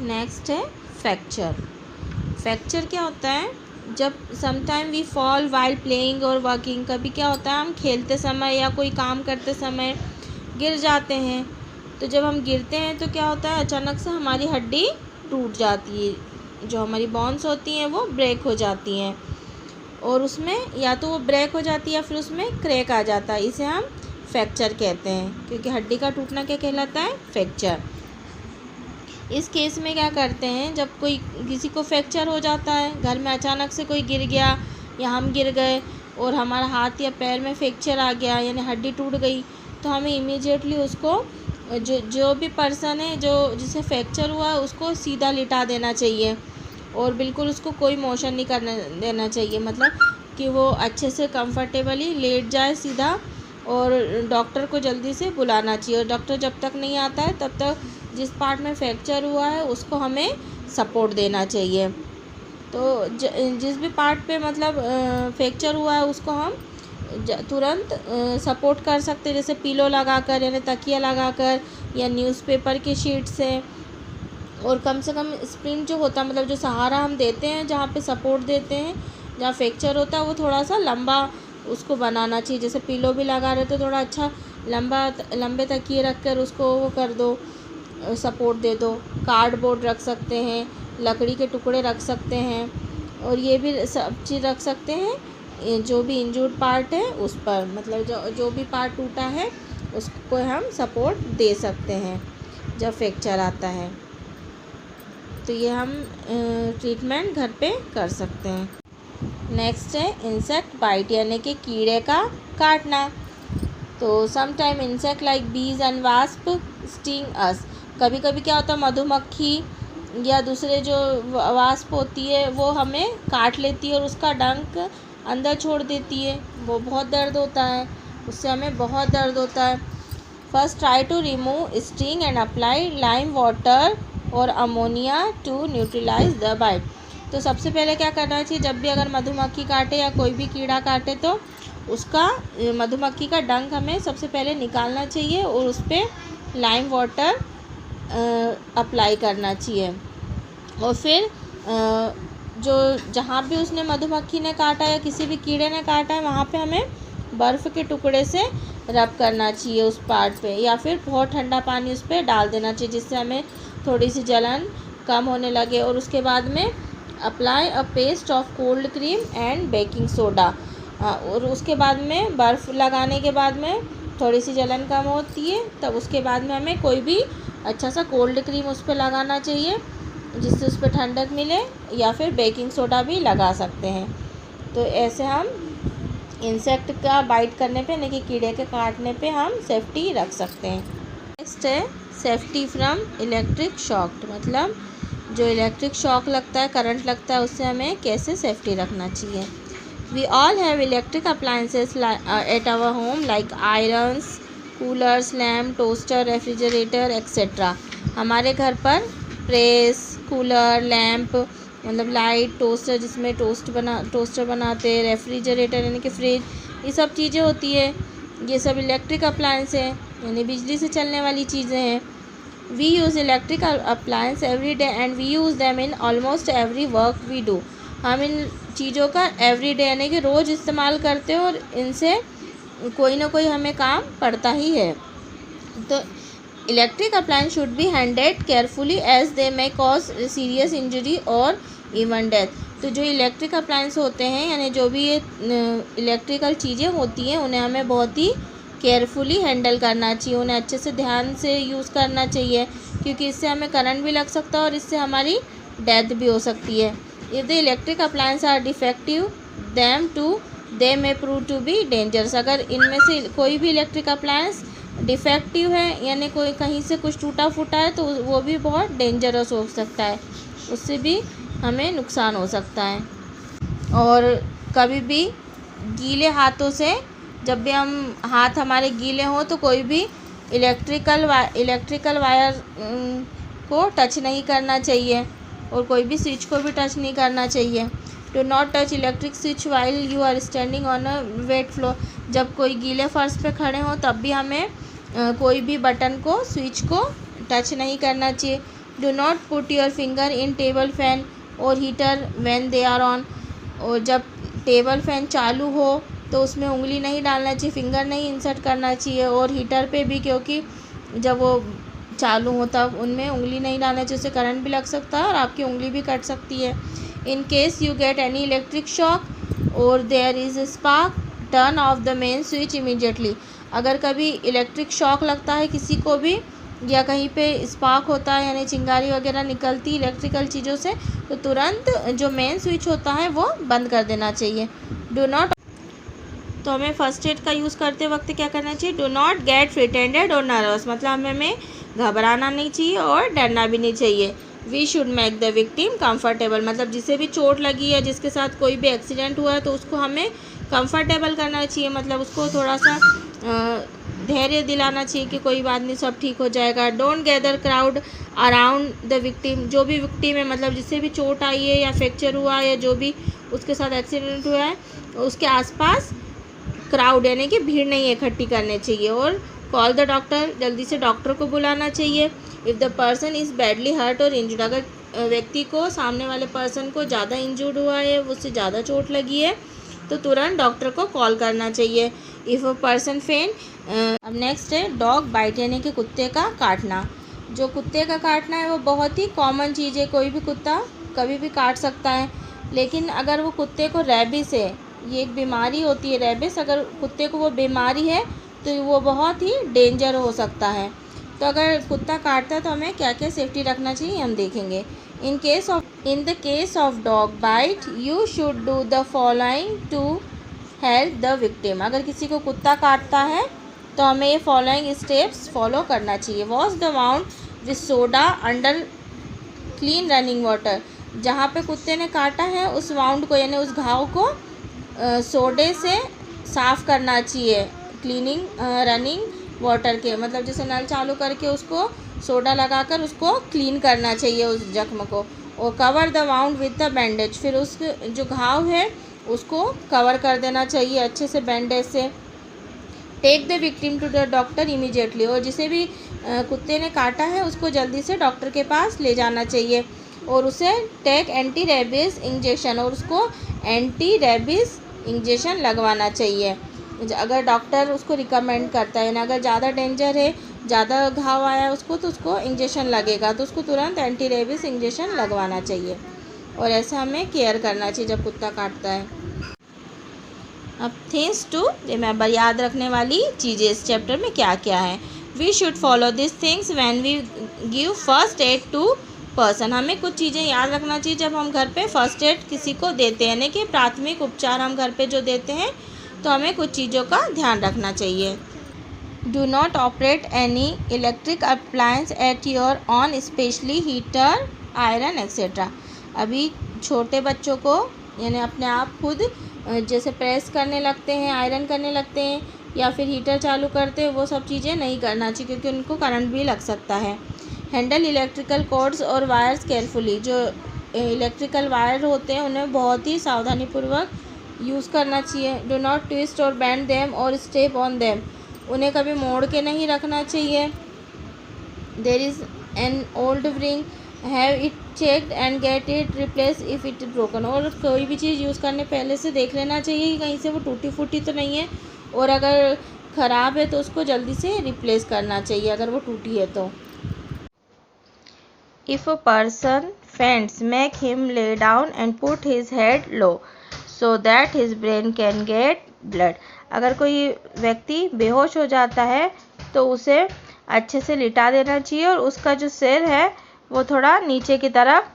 Next है fracture. Fracture क्या होता है? जब sometime we fall while playing और वर्किंग, कभी क्या होता है हम खेलते समय या कोई काम करते समय गिर जाते हैं। तो जब हम गिरते हैं तो क्या होता है, अचानक से हमारी हड्डी टूट जाती है, जो हमारी बोन्स होती हैं वो ब्रेक हो जाती हैं, और उसमें या तो वो ब्रेक हो जाती है या फिर उसमें क्रैक आ जाता है। इसे हम फ्रैक्चर कहते हैं, क्योंकि हड्डी का टूटना क्या कहलाता है? फ्रैक्चर। इस केस में क्या करते हैं, जब कोई किसी को फ्रैक्चर हो जाता है, घर में अचानक से कोई गिर गया या हम गिर गए और हमारा हाथ या पैर में फ्रैक्चर आ गया यानी हड्डी टूट गई, तो हमें इमीडिएटली उसको जो भी पर्सन है जो जिसे फ्रैक्चर हुआ है उसको सीधा लिटा देना चाहिए और बिल्कुल उसको कोई मोशन नहीं करने देना चाहिए, मतलब कि वो अच्छे से कंफर्टेबली लेट जाए सीधा, और डॉक्टर को जल्दी से बुलाना चाहिए। और डॉक्टर जब तक नहीं आता है तब तक जिस पार्ट में फ्रैक्चर हुआ है उसको हमें सपोर्ट देना चाहिए। तो जिस भी पार्ट पे मतलब फ्रैक्चर हुआ है उसको हम तुरंत सपोर्ट कर सकते हैं, जैसे पिलो लगाकर यानी तकिया लगाकर या न्यूज़पेपर की शीट से। और कम से कम स्प्रिंट जो होता है, मतलब जो सहारा हम देते हैं जहाँ पे सपोर्ट देते हैं जहाँ फ्रैक्चर होता है, वो थोड़ा सा लंबा उसको बनाना चाहिए। जैसे पिलो भी लगा रहे तो थोड़ा अच्छा लंबे तकिए रख कर उसको वो कर दो, सपोर्ट दे दो। कार्डबोर्ड रख सकते हैं, लकड़ी के टुकड़े रख सकते हैं, और ये भी सब चीज़ रख सकते हैं जो भी इंजूर्ड पार्ट है उस पर, मतलब जो भी पार्ट टूटा है उसको हम सपोर्ट दे सकते हैं जब फ्रैक्चर आता है। तो ये हम ट्रीटमेंट घर पे कर सकते हैं। नेक्स्ट है इंसेक्ट बाइट यानी कि कीड़े का काटना। तो सम टाइम इंसेक्ट लाइक बीज एंड वास्प स्टिंग अस। कभी कभी क्या होता है, मधुमक्खी या दूसरे जो वास्प होती है वो हमें काट लेती है और उसका डंक अंदर छोड़ देती है, वो बहुत दर्द होता है, उससे हमें बहुत दर्द होता है। First try to remove sting and apply lime water और ammonia to neutralise the bite. तो सबसे पहले क्या करना चाहिए, जब भी अगर मधुमक्खी काटे या कोई भी कीड़ा काटे तो उसका मधुमक्खी का डंक हमें सबसे पहले निकालना चाहिए और उस पर लाइम वाटर अप्लाई करना चाहिए। और फिर जो जहाँ भी उसने मधुमक्खी ने काटा या किसी भी कीड़े ने काटा है वहाँ पे हमें बर्फ़ के टुकड़े से रब करना चाहिए उस पार्ट पे, या फिर बहुत ठंडा पानी उस पर डाल देना चाहिए जिससे हमें थोड़ी सी जलन कम होने लगे। और उसके बाद में apply a paste of cold cream and baking soda. और उसके बाद में बर्फ़ लगाने के बाद में थोड़ी सी जलन कम होती है, तब उसके बाद में हमें कोई भी अच्छा सा कोल्ड क्रीम उस पर लगाना चाहिए जिससे उस पर ठंडक मिले, या फिर बेकिंग सोडा भी लगा सकते हैं। तो ऐसे हम इंसेक्ट का बाइट करने पे यानी कि कीड़े के काटने पे हम सेफ्टी रख सकते हैं। नेक्स्ट है सेफ्टी फ्रॉम इलेक्ट्रिक शॉक, मतलब जो इलेक्ट्रिक शॉक लगता है, करंट लगता है, उससे हमें कैसे सेफ्टी रखना चाहिए। We all have electric appliances at our home like irons, coolers, lamp, toaster, refrigerator etcetera. हमारे घर पर प्रेस, कूलर, लैम्प मतलब लाइट, टोस्टर जिसमें टोस्टर बनाते हैं, रेफ्रिजरेटर यानी कि फ्रिज, ये सब चीज़ें होती है। ये सब इलेक्ट्रिक अप्लायंस है यानी बिजली से चलने वाली चीज़ें हैं। We use electric appliance every day and we use them in almost every work we do. हम इन चीज़ों का एवरी डे यानी कि रोज़ इस्तेमाल करते हैं और इनसे कोई ना कोई हमें काम पड़ता ही है। तो electric appliance should be handled carefully as they may cause serious injury और इवन डेथ। तो जो इलेक्ट्रिक अप्लायंस होते हैं यानी जो भी ये इलेक्ट्रिकल चीज़ें होती हैं उन्हें हमें बहुत ही केयरफुली हैंडल करना चाहिए, उन्हें अच्छे से ध्यान से यूज़ करना चाहिए, क्योंकि इससे हमें करंट भी लग सकता है और इससे हमारी डेथ भी हो सकती है। If the electric appliance are defective they may prove to be dangerous. अगर इनमें से कोई भी इलेक्ट्रिक अप्लायंस डिफेक्टिव है यानी कोई कहीं से कुछ टूटा फूटा है तो वो भी बहुत डेंजरस हो सकता है, उससे भी हमें नुकसान हो सकता है। और कभी भी गीले हाथों से, जब भी हम हाथ हमारे गीले हों तो कोई भी इलेक्ट्रिकल वायर को टच नहीं करना चाहिए और कोई भी स्विच को भी टच नहीं करना चाहिए। Do not touch electric switch while you are standing on a wet floor. जब कोई गीले फर्श पे खड़े हों तब भी हमें कोई भी बटन को, स्विच को टच नहीं करना चाहिए। Do not put your finger in table fan और heater when they are on. और जब टेबल फैन चालू हो तो उसमें उंगली नहीं डालना चाहिए, फिंगर नहीं इंसर्ट करना चाहिए। और हीटर पे भी, क्योंकि जब वो चालू हो तब उनमें उंगली नहीं डालना चाहिए, उससे करंट भी लग सकता है और आपकी उंगली भी कट सकती है। In case you get any electric shock और there is spark, turn off the main switch immediately. अगर कभी इलेक्ट्रिक शॉक लगता है किसी को भी, या कहीं पे स्पार्क होता है यानी चिंगारी वगैरह निकलती इलेक्ट्रिकल चीज़ों से, तो तुरंत जो मेन स्विच होता है वो बंद कर देना चाहिए। डू नॉट, तो हमें फर्स्ट एड का यूज़ करते वक्त क्या करना चाहिए? डू नॉट गेट फ्रिटेंडेड और नर्वस, मतलब हमें घबराना नहीं चाहिए और डरना भी नहीं चाहिए। We should make the victim comfortable, मतलब जिसे भी चोट लगी है, जिसके साथ कोई भी एक्सीडेंट हुआ है, तो उसको हमें कंफर्टेबल करना चाहिए, मतलब उसको थोड़ा सा धैर्य दिलाना चाहिए कि कोई बात नहीं, सब ठीक हो जाएगा। Don't gather crowd around the victim, जो भी विक्टिम है, मतलब जिससे भी चोट आई है या फ्रैक्चर हुआ है या जो भी उसके साथ एक्सीडेंट हुआ है, उसके आसपास क्राउड यानी कि भीड़ नहीं इकट्ठी करनी चाहिए। और कॉल द डॉक्टर, जल्दी से डॉक्टर को बुलाना चाहिए। If the person is badly hurt और इंजर्ड, अगर व्यक्ति को, सामने वाले पर्सन को ज़्यादा इंजर्ड हुआ है, उससे ज़्यादा चोट लगी है, तो तुरंत डॉक्टर को कॉल करना चाहिए। इफ़ अ पर्सन फेंट। अब नेक्स्ट है डॉग बाइट, यानी कि कुत्ते का काटना। जो कुत्ते का काटना है वो बहुत ही कॉमन चीज़ है, कोई भी कुत्ता कभी भी काट सकता है। लेकिन अगर वो कुत्ते को रेबिस है, ये एक बीमारी होती है रेबिस, अगर कुत्ते को वो बीमारी है तो वो बहुत ही डेंजर हो सकता है। तो अगर कुत्ता काटता है तो हमें क्या क्या सेफ्टी रखना चाहिए हम देखेंगे। In the case of dog bite you should do the following to help the victim. अगर किसी को कुत्ता काटता है तो हमें ये फॉलोइंग स्टेप्स फॉलो करना चाहिए। Wash the wound with soda under clean running water, जहाँ पे कुत्ते ने काटा है उस वाउंड को यानी उस घाव को सोडे से साफ़ करना चाहिए, क्लीनिंग रनिंग वाटर के, मतलब जैसे नल चालू करके उसको सोडा लगाकर उसको क्लीन करना चाहिए उस जख्म को। और cover the wound with the bandage, फिर उस जो घाव है उसको कवर कर देना चाहिए अच्छे से बैंडेज से। Take the victim to the doctor immediately, और जिसे भी कुत्ते ने काटा है उसको जल्दी से डॉक्टर के पास ले जाना चाहिए। और उसे टेक एंटी रेबीज़ इंजेक्शन, और उसको एंटी रेबीज़ इंजेक्शन लगवाना चाहिए अगर डॉक्टर उसको रिकमेंड करता है ना। अगर ज़्यादा डेंजर है, ज़्यादा घाव आया है उसको, तो उसको इंजेक्शन लगेगा, तो उसको तुरंत एंटी रेबीज़ इंजेक्शन लगवाना चाहिए। और ऐसे हमें केयर करना चाहिए जब कुत्ता काटता है। अब थिंग्स टू रिमेंबर, याद रखने वाली चीज़ें इस चैप्टर में क्या क्या है। We should follow this things when we give first aid to person, हमें कुछ चीज़ें याद रखना चाहिए जब हम घर पे फर्स्ट एड किसी को देते हैं, यानी कि प्राथमिक उपचार हम घर पे जो देते हैं, तो हमें कुछ चीज़ों का ध्यान रखना चाहिए। Do not operate any electric appliance at your on, specially heater, iron etcetera. अभी छोटे बच्चों को यानी अपने आप खुद जैसे प्रेस करने लगते हैं, आयरन करने लगते हैं या फिर हीटर चालू करते हैं, वो सब चीज़ें नहीं करना चाहिए क्योंकि उनको करंट भी लग सकता है। हैंडल इलेक्ट्रिकल कॉर्ड्स और वायर्स केयरफुली, जो इलेक्ट्रिकल वायर होते हैं उन्हें बहुत ही सावधानीपूर्वक यूज़ करना चाहिए। डो नॉट ट्विस्ट और बैंड देम और स्टेप ऑन देम, उन्हें कभी मोड़ के नहीं रखना चाहिए। There is an old ring, have it checked and get it replace if it broken, और कोई भी चीज़ यूज़ करने पहले से देख लेना चाहिए कि कहीं से वो टूटी फूटी तो नहीं है, और अगर ख़राब है तो उसको जल्दी से रिप्लेस करना चाहिए अगर वो टूटी है तो। If a person फेंट्स, make him lay down and put his head low so that his brain can get blood. अगर कोई व्यक्ति बेहोश हो जाता है तो उसे अच्छे से लिटा देना चाहिए और उसका जो सिर है वो थोड़ा नीचे की तरफ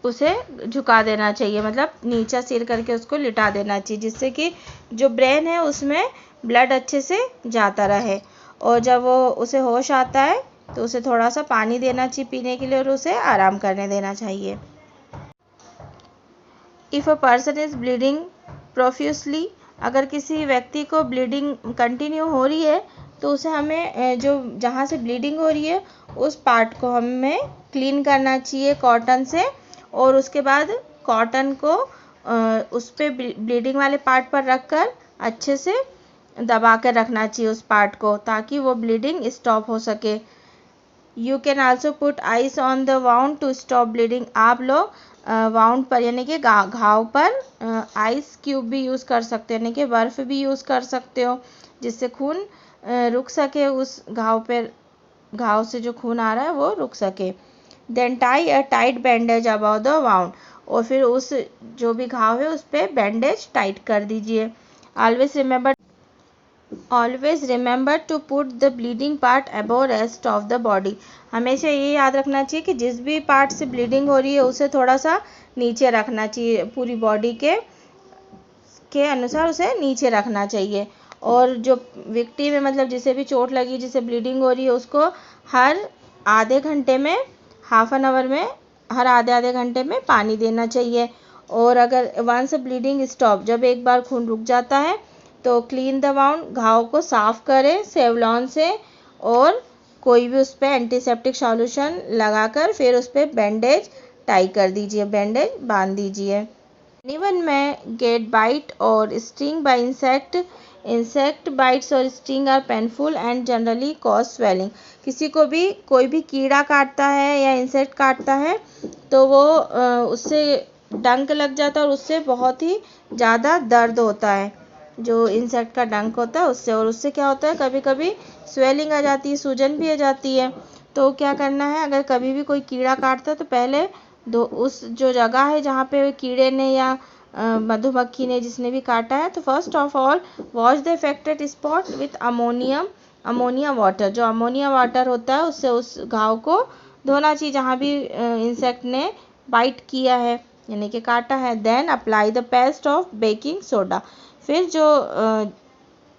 उसे झुका देना चाहिए, मतलब नीचा सिर करके उसको लिटा देना चाहिए, जिससे कि जो ब्रेन है उसमें ब्लड अच्छे से जाता रहे। और जब वो उसे होश आता है तो उसे थोड़ा सा पानी देना चाहिए पीने के लिए और उसे आराम करने देना चाहिए। If a person is bleeding profusely, अगर किसी व्यक्ति को ब्लीडिंग कंटिन्यू हो रही है तो उसे हमें जो जहाँ से ब्लीडिंग हो रही है उस पार्ट को हमें क्लीन करना चाहिए कॉटन से, और उसके बाद कॉटन को उस पर ब्लीडिंग वाले पार्ट पर रख कर अच्छे से दबा कर रखना चाहिए उस पार्ट को, ताकि वो ब्लीडिंग स्टॉप हो सके। You can also put ice on the wound to stop bleeding. आप लोग वाउंड पर यानी कि घाव पर आइस क्यूब भी यूज़ कर सकते हो, यानी कि बर्फ़ भी यूज़ कर सकते हो, जिससे खून रुक सके, उस घाव से जो खून आ रहा है वो रुक सके। Then tie a tight bandage about the wound, और फिर उस जो भी घाव है उस पर बैंडेज टाइट कर दीजिए। Always remember to put the bleeding part above rest of the body. हमेशा ये याद रखना चाहिए कि जिस भी पार्ट से ब्लीडिंग हो रही है उसे थोड़ा सा नीचे रखना चाहिए, पूरी बॉडी के अनुसार उसे नीचे रखना चाहिए। और जो विक्टिम है, मतलब जिसे भी चोट लगी, जिसे ब्लीडिंग हो रही है, उसको हर आधे घंटे में, हाफ एन आवर में, हर आधे घंटे में पानी देना चाहिए। और अगर वंस ब्लीडिंग स्टॉप, जब एक बार खून रुक जाता है तो क्लीन द वाउंड, घाव को साफ करें सेवलॉन से, और कोई भी उस पर एंटीसेप्टिक सॉल्यूशन लगाकर फिर उस पर बैंडेज टाई कर दीजिए, बैंडेज बांध दीजिए। एनीवन में गेट बाइट और स्टिंग बाय इंसेक्ट बाइट्स और sting are painful and generally cause swelling. किसी को भी कोई भी कीड़ा काटता है या इंसेक्ट काटता है तो वो उससे डंक लग जाता है और उससे बहुत ही ज़्यादा दर्द होता है, जो इंसेक्ट का डंक होता है उससे। और उससे क्या होता है, कभी कभी स्वेलिंग आ जाती है, सूजन भी आ जाती है। तो क्या करना है, अगर कभी भी कोई कीड़ा काटता है तो पहले उस जो जगह है जहाँ पे कीड़े ने या मधुमक्खी ने, जिसने भी काटा है, तो first of all wash the affected spot with ammonia water. जो अमोनिया वाटर होता है उससे उस घाव को धोना चाहिए जहाँ भी इंसेक्ट ने बाइट किया है, यानी कि काटा है। Then apply the paste of baking soda. फिर जो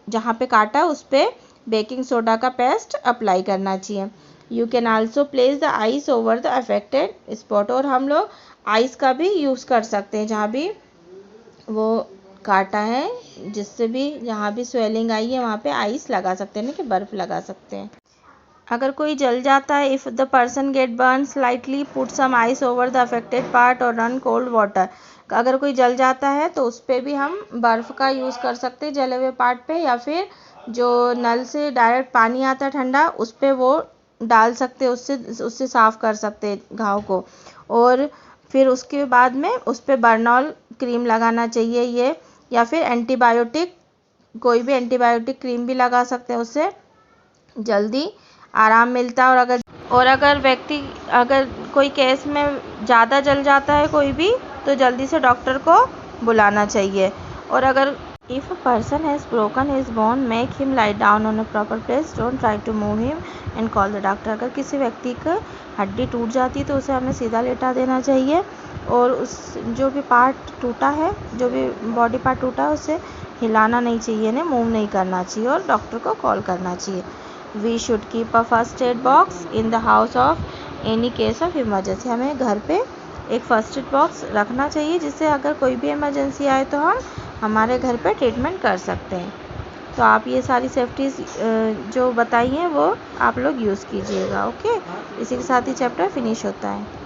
जहाँ पे काटा उस पर बेकिंग सोडा का पेस्ट अप्लाई करना चाहिए। You can also place the ice over the affected spot. और हम लोग आइस का भी यूज़ कर सकते हैं, जहाँ भी वो काटा है, जिससे भी जहाँ भी स्वेलिंग आई है वहाँ पे आइस लगा सकते हैं, ना कि बर्फ़ लगा सकते हैं। अगर कोई जल जाता है, if the person get burn slightly put some ice over the affected part और रन कोल्ड वाटर। अगर कोई जल जाता है तो उस पर भी हम बर्फ़ का यूज़ कर सकते हैं जले हुए पार्ट पे, या फिर जो नल से डायरेक्ट पानी आता है ठंडा उस पर वो डाल सकते हैं, उससे साफ़ कर सकते हैं घाव को। और फिर उसके बाद में उस पर बर्नॉल क्रीम लगाना चाहिए ये, या फिर एंटीबायोटिक, कोई भी एंटीबायोटिक क्रीम भी लगा सकते हैं, उससे जल्दी आराम मिलता है। और अगर कोई केस में ज़्यादा जल जाता है कोई भी, तो जल्दी से डॉक्टर को बुलाना चाहिए। और अगर if a person has broken his bone make him lie down on a proper place, don't try to move him and call the doctor. अगर किसी व्यक्ति का हड्डी टूट जाती है तो उसे हमें सीधा लेटा देना चाहिए, और उस जो भी पार्ट टूटा है, जो भी बॉडी पार्ट टूटा है, उसे हिलाना नहीं चाहिए, ना मूव नहीं करना चाहिए, और डॉक्टर को कॉल करना चाहिए। We should keep a first aid box in the house of any case of emergency. हमें घर पे एक फर्स्ट एड बॉक्स रखना चाहिए, जिससे अगर कोई भी इमरजेंसी आए तो हम हमारे घर पे ट्रीटमेंट कर सकते हैं। तो आप ये सारी सेफ्टीज़ जो बताई हैं वो आप लोग यूज़ कीजिएगा। ओके, इसी के साथ ही चैप्टर फिनिश होता है।